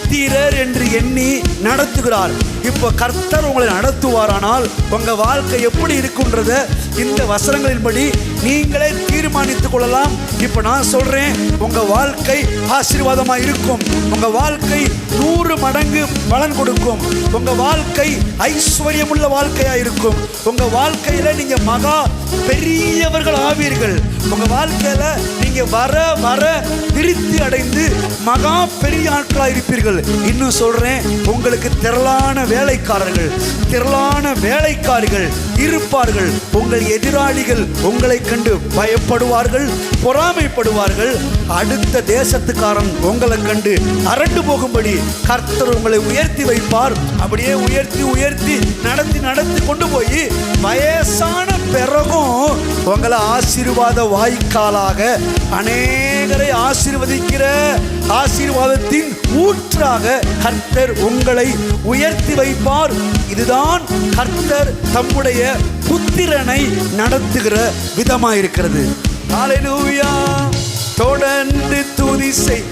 புத்திரர் என்று எண்ணி நடத்துகிறார். இப்போ கர்த்தர் உங்களை நடத்துவாரானால் உங்க வாழ்க்கை எப்படி இருக்குன்றத இந்த வசனங்களின்படி நீங்களே தீர்மானித்துக் கொள்ளலாம். இப்போ நான் சொல்றேன், உங்க வாழ்க்கை ஆசீர்வாதமா இருக்கும். உங்க வாழ்க்கை 100 மடங்கு பலன் கொடுக்கும். உங்க வாழ்க்கை ஐஸ்வர்யமுள்ள வாழ்க்கையா இருக்கும். உங்க வாழ்க்கையில நீங்க மகா பெரியவர்கள் ஆவீர்கள். உங்க வாழ்க்கையில நீங்க வர வர விருத்தி அடைந்து மகா பெரிய ஆட்களா இருப்பீர்கள். இன்னும் சொல்றேன், உங்களுக்கு திரளான வேலைக்காரர்கள், திரளான வேலைக்காரிகள் இருப்பார்கள். உங்கள் எதிராளிகள் உங்களை கண்டு பயப்படுவார்கள், பொறாமைப்படுவார்கள். அடுத்த தேசத்துக்காரன் உங்களை கண்டு அரண்டு போகும்படி கர்த்தர் உங்களை உயர்த்தி வைப்பார். அப்படியே உயர்த்தி உயர்த்தி நடத்தி நடத்தி கொண்டு போய் வயசான பிறகும் உங்களை ஆசீர்வாத வாய்க்காலாக அநேகரை ஆசீர்வதிக்கிற ஆசீர்வாதத்தின் ஊற்றாக கர்த்தர் உங்களை உயர்த்தி வைப்பார். இதுதான் கர்த்தர் தம்முடைய புத்திரனை நடத்துகிற விதமாயிருக்கிறது. ஹல்லேலூயா. தொடர்ந்து துதி செய்.